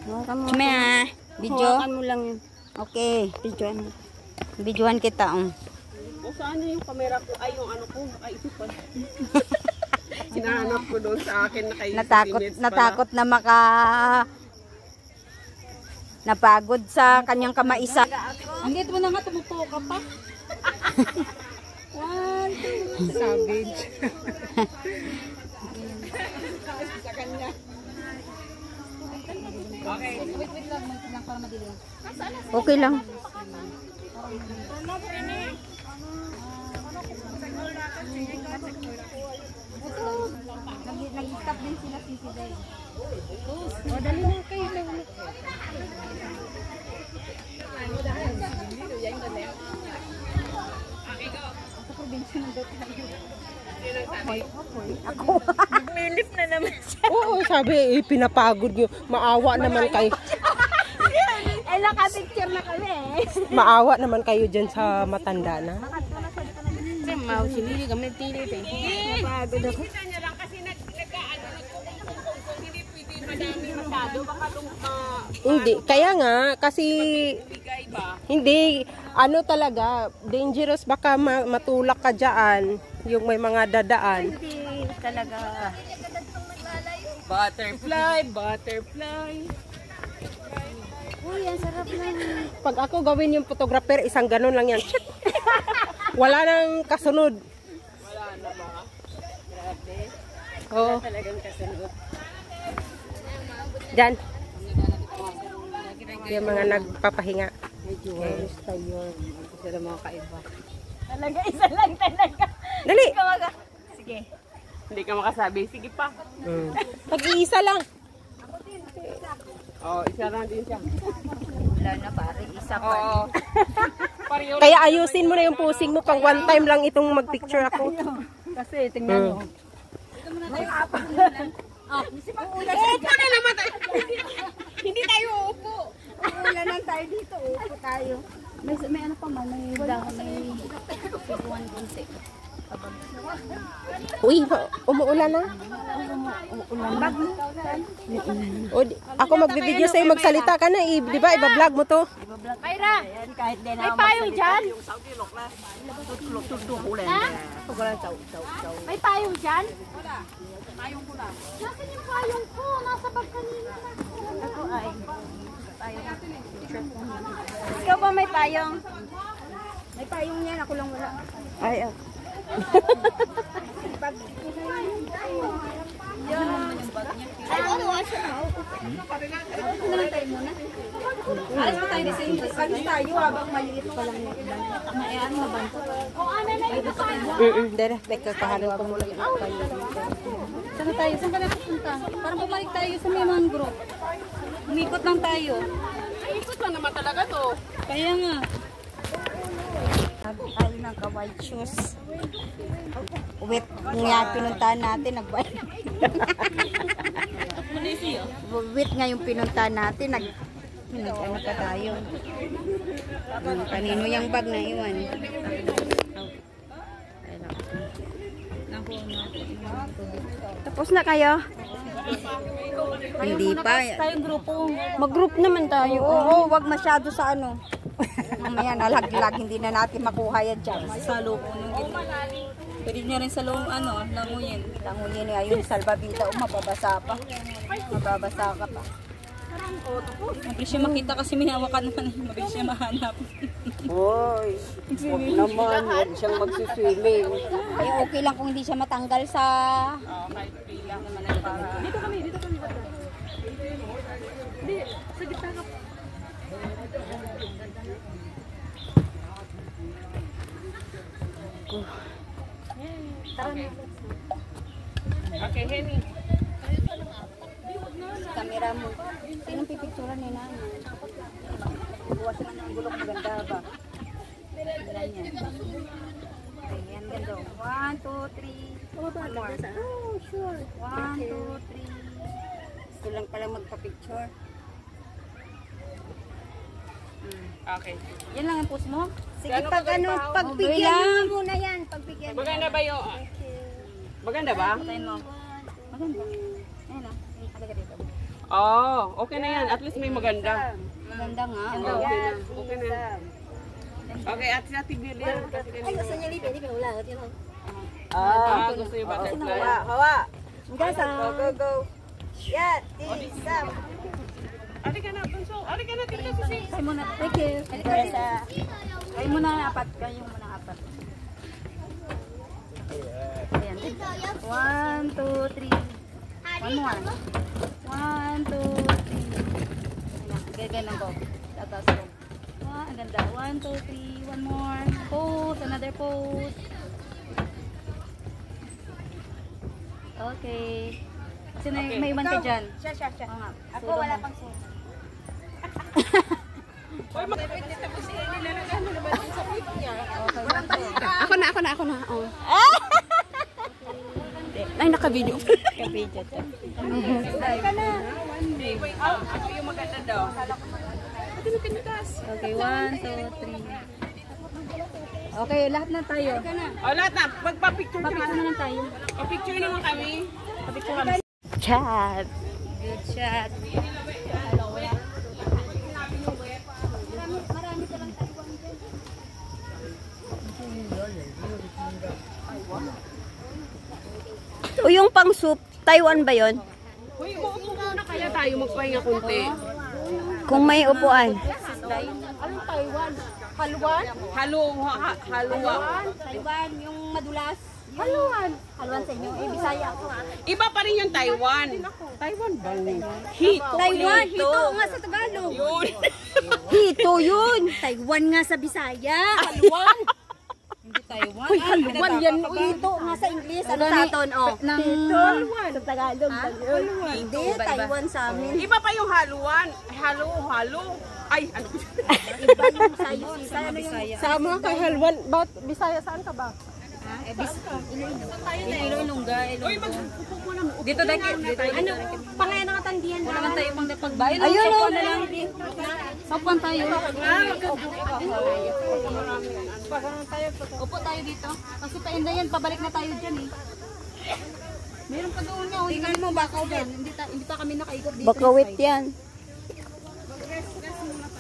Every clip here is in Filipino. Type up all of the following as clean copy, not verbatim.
May video. Hawakan mo lang yun. Okay. Videoan mo. Videohan kita. O saan yung camera ko? Ay, yung ano ko. Ay, ito pa. Hinahanap ko doon sa akin na kayo. Natakot na napagod sa kanyang kamaisa. Hanggang mo na nga, tumupo ka pa. 1, 2, savage. Sa kanya. Okay. Wait lang para madilim. Okay lang. Nag-stop din sila Sisi Day. O, dali na kayo lang. Sa probinsya ng Duterte. Ako. Nilip na naman siya. Oo, sabi, pinapagod nyo. Maawa naman kayo. Eh, naka-picture na kami eh. Maawa naman kayo dyan sa matanda na. Kasi sinili kami nagtilit eh. Napagod ako. Hindi, kaya nga, kasi hindi, ano talaga, dangerous, baka matulak ka dyan, yung may mga dadaan. Hindi talaga. Butterfly, butterfly. Uy, ang sarap lang. Pag ako gawin yung photographer, isang ganun lang yan. Wala nang kasunod. Wala na ba? Grabe. Oo. Talagang kasunod. Diyan. Yung mga nagpapahinga. Medyo tayo. Sila mga kaiba. Talaga, isa lang talaga. Dali! Sige. Hindi ka makasabi. Sige pa. Pag-iisa lang. Oo, isa lang din siya. Wala na pare, isa pa. Oo. Kaya ayusin mo na yung posing mo. Pang one time lang itong magpicture ako. Kasi, tingnan mo. Upo na naman tayo. Hindi tayo upo. Ulanan tayo dito. Upo tayo. May ano pa man. May dahon. May sibuan kunti. Uy, umuulan na. Ako magbibideo sa'yo, magsalita ka na. Di ba, iba-vlog mo to. Mayra! May payong dyan? Ha? May payong dyan? Payong ko lang. Nasaan yung payong ko? Nasa bag kanina na. Ako ay. Ikaw ba may payong? May payong yan. Ako lang wala. Ay, Ay, ano siya na? Ito na lang tayo muna. Alas mo tayo sa English. Alas tayo habang maliit pa lang yung ilan. Ano na ba? O, ano na yun? Dere, teka, kahalan ko muna yung kayo. Saan tayo? Saan ka na pupunta? Parang bumalik tayo sa may mangrove. Umikot lang tayo. Ay, ikot lang naman talaga to. Kaya nga. tayo ng ka-white shoes. Wait, nga pinuntahan natin, nag-white. Wait nga yung pinuntahan natin, ano pa tayo. Kanino yung bag na iwan? Tapos na kayo? Hindi pa. Tayong grupo. Mag-group naman tayo. Oo, wag masyado sa ano. Mamaya nalaglag, hindi na natin makuha yan dyan. Sa loob ng gitna. Pwede niya rin sa loob, languyin. Languyin ayun, salbabida, mababasa pa. Mababasa ka pa. Mabilis siya makita kasi may hawakan naman. Mabilis siya mahanap. Hoy, huwag naman, huwag siyang magsiswimming. Ay, okay lang kung hindi siya matanggal sa... Dito kami. Hindi, sa gitna ka. Okay, Henny. Camera mo. Sinong pipicturan ni Nana? Buwas naman ang gulong, maganda ba? Camera niya. Ayan, ganda. 1, 2, 3. One more. Oh, sure. 1, 2, 3. Gusto lang pala magpa-picture. Okay. Yan lang ang post mo? Sige, Gano'n pag kaganda ano, pa? pagbigyan mo muna yan. Pagbigyan mo. Maganda ba yung... Maganda ba? Patayin mo. Maganda. Ayan o. Halika dito. Oh, okay na yan. At least may maganda. Maganda nga. Oh, okay na. Okay na. Okay, at si Ate Billy. Ay, gusto niya libre. Hindi pinaulat. Yun lang. Gusto yung butterfly. Hawa. Gasa. Go. Yeah, Sam. Ari ka na, Bunso. Ari ka na, tingnan si Sis. Ay muna. Thank you. Ay muna apat. Kayo muna apat. Ayan. 1, 2, 3. One more. 1, 2, 3. Ayan. Ganyan ko. Tatas ko. Ang ganda. 1, 2, 3. One more. Pose. Another pose. Okay. Sino Okay. may iwan ka dyan? Siya. Oo nga. Ako Solo wala mo. pang suot. Uy, nilalagyan mo naman yung sa pic niya. Okay, one, two. Ako na. Oh. Ay, naka-video. Kabidyo to. Ako yung maganda daw. Okay, 1, 2, 3. Okay, lahat na tayo. O, lahat na. Magpa-picture ka Papicture na. naman tayo. Pa-picture naman kami. Papicture kami. Chat. Good shot. O yung pang soup, Taiwan ba yon? Uy, uupo muna kaya tayo magpahinga kunti. Kung may upuan. Anong Taiwan? Haluan? Haluwa. Taiwan, yung madulas. Haluan. Halwan sa inyo. Eh, Bisaya. Iba pa rin yung Taiwan. Taiwan ba? Hito. Taiwan, hito nga sa Tagalog. Yun. Hito yun. Taiwan nga sa Bisaya. Haluan. Hindi Taiwan. Uy, haluan yan. Hito nga sa English. Ano sa aton, oh? Sa Tagalog. Hindi, Taiwan sa amin. Iba pa yung haluan. Halo. Ay, ano? Iba yung sayo. Ano yung Bisaya. Sama kay Halwan. Bisaya, saan ka ba? Ilongga. Uy, mag-upo mo lang. Dito dahil. ano? Pangalan ng katandian. Wala man tayo pang pagbayan. Ayun, Sopan oh. na lang. Sopan tayo. Upo tayo dito. Kasi painda yan, pabalik na tayo dyan eh. Meron pa doon nga. Tingnan mo bakaw dyan. Hindi pa kami nakaikot dito. Bakawit yan.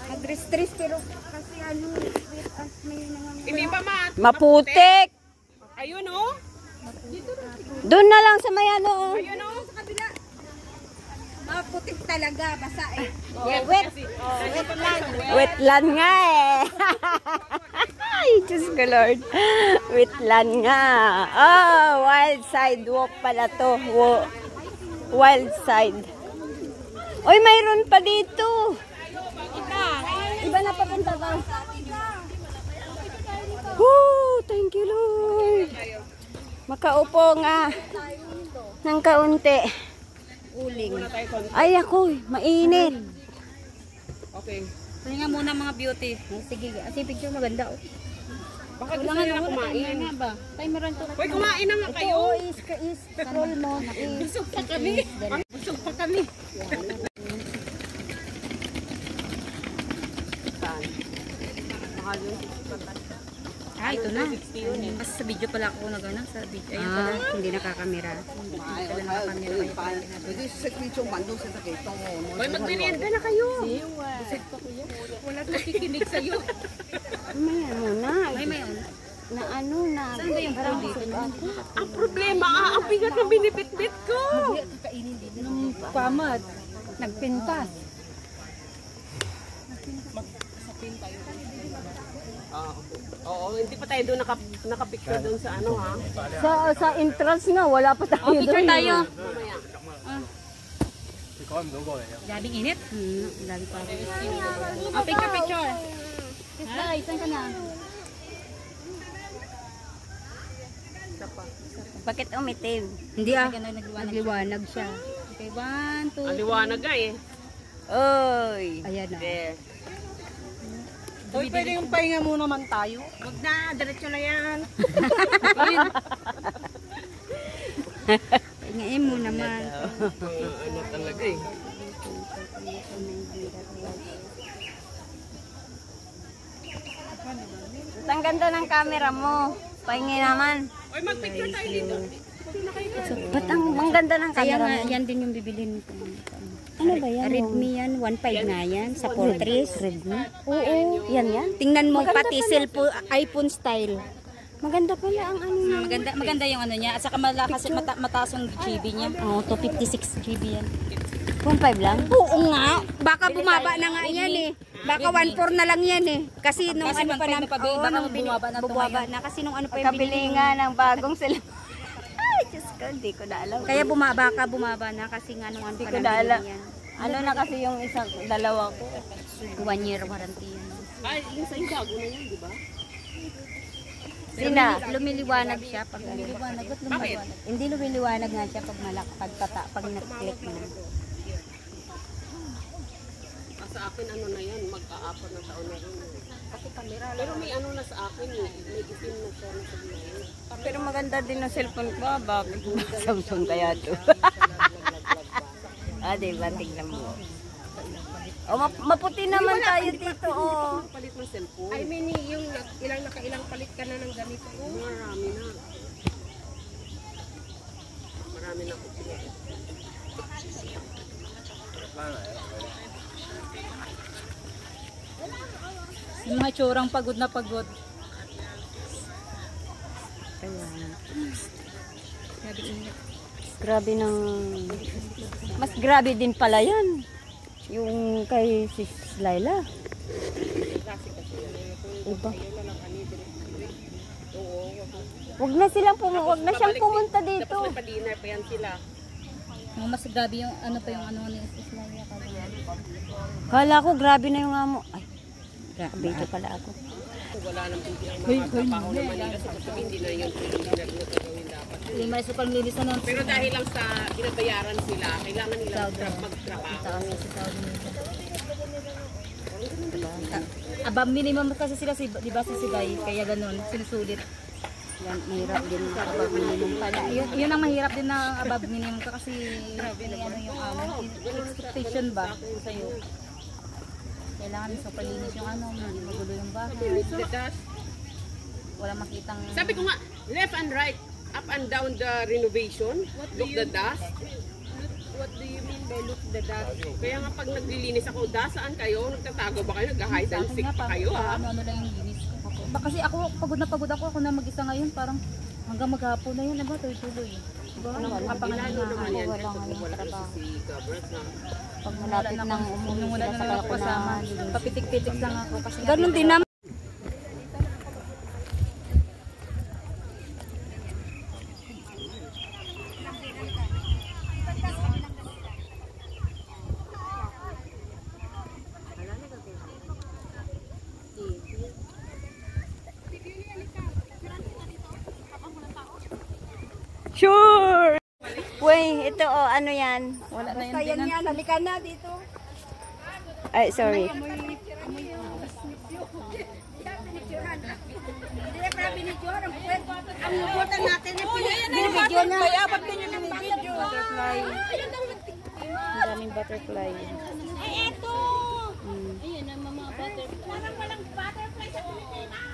Nag-stress pero kasi ano, may nangangalit. Hindi pa Maputik. Ayun, oh. Doon na lang sa may ano. Ayun, oh. Maputik talaga, basa eh. Wetland nga eh. Ay, Diyos ko Lord. Wetland nga. Oh, wild sidewalk pala to. Wild side. Uy, mayroon pa dito. Iba na papunta daw. Woo, thank you Lord. Makaupo nga ng kaunti. Uling. Ay, ako, mainit. Okay. Pahinga muna mga beauty. Sige, kasi picture maganda. Oh. Baka gusto nila kumain. Nga ba? Timeran to. Uy, kumain na nga kayo. Scroll mo. Busog pa kami. Busog pa kami. Mahal yun. Ah, ito na. Kasi sa video pala ako nagana sa video. Ayun pala, hindi nakakamera. Uy, magmerienda na kayo. Wala nakikinig sa'yo. Mamaya muna. May Na ano na. Saan ba yung phone dito? Ang problema, ang bigat ng binibitbit ko. Pamad. Nagpintas. Oo, hindi pa tayo doon nakapicture doon sa ano ha. Sa entrance nga, wala pa tayo Picture doon. tayo. Gabing init. Lagi pa. Picture. Ay, saan ka na? Bakit umitim? Hindi nagliwanag siya. Okay, 1, 2. Ang liwanag nga eh. Oy. Ayan na. There. Uy, pwede yung pahinga muna man tayo. Huwag na, diretso na yan. Ngayon mo naman. Ano talaga eh. Ang ganda ng camera mo. Pahingi naman. Uy, mag-picture tayo dito. Ba't ang ganda ng Kaya camera nga, mo? yan din yung bibilin ko. Ano ba yan? Redmi yan, 1.5 nga yan, sa Fortress. Redmi? Oo, Yan yan? tingnan mo pati cellphone, iPhone style. Maganda pala ang ano niya. Maganda yung ano niya, at saka malakas, mataas yung GB niya. Oo, 256 GB yan. 1.5 lang? Oo nga, baka bumaba na nga yan eh. Baka 1.4 na lang yan eh. Kasi nung ano pa na, baka bumaba na to bumaba ngayon. na. Kasi nung ano pa yung Kabili nga ng bagong cellphone. Ay, Diyos ko, hindi ko na alam. Kaya bumaba na kasi nga nung ano pa Hindi ko na alam. yan. Ano na kasi yung isang, dalawa ko. 1 year warranty yan. Ay, yung sa yung bago na yan, di ba? Sina? Lumiliwanag siya pag lumiliwanag. Bakit? Hindi lumiliwanag nga siya pag pag na-click mo. Sa akin ano na yan, mag-a-apat na taon na rin. Kasi kamera lang. Pero may ano na sa akin eh, may itim na siya na sa ngayon. Pero maganda din ang cellphone ko. Bakit Samsung kaya to? Diba? Tignan mo. Maputi naman tayo dito. Oh. Palit ng cellphone. I mean, yung ilang palit ka na ng ganito. Marami na. Marami na ako pinili. Yung mga tsurang pagod na pagod. Grabe ng... Mas grabe din pala yan. Yung kay Sis Laila. Iba. Wag na siyang pumunta dito. Tapos may pa-dinner pa yan sila. Mas grabe yung ano pa yung ano ni Ismail. Kala ko grabe na yung amo. Ay, grabe ito pala ako. Wala nang pwede ang mga trabaho naman nila sa katabi, hindi na yun dinner na gagawin dapat. Yung may super linis na nun. Pero dahil lang sa binabayaran sila, kailangan nila magtrabaho. Above minimum kasi sila, di ba si Sigay? Kaya ganun, sinusulit. Yan, mahirap din ang above minimum pala. Yun ang mahirap din na above minimum ka kasi ano yung expectation ba sa'yo. Kailangan super linis yung ano, hindi magulo yung bahay. Wala makitang... Sabi ko nga, left and right, up and down the renovation, look the dust. What do you mean by look the dust? Kaya nga pag naglilinis ako, saan kayo? Nagtatago ba kayo? Nag-hide and seek pa kayo ha? Ano lang yung linis ko. Kasi ako, pagod ako na mag-isa ngayon, parang hanggang maghapon na yun, diba? Tuloy-tuloy. Diba? Lalo naman yan, kung wala kasi si Gabriel na. Pag malapit nang umuwi sila sa Kalkunahan. Papitik-pitik lang ako kasi Ganun din naman. Sure! Uy, ito ano yan? wala na yun. Ayan yan, halika na dito. Ay, sorry. Ang lubutan natin, binibidyo na. Kaya ba't ganyan yung binibidyo? Butterfly. Ang daming butterfly. Ay, eto! Ayan ang mga butterfly. Parang walang butterfly sa Pilipinas.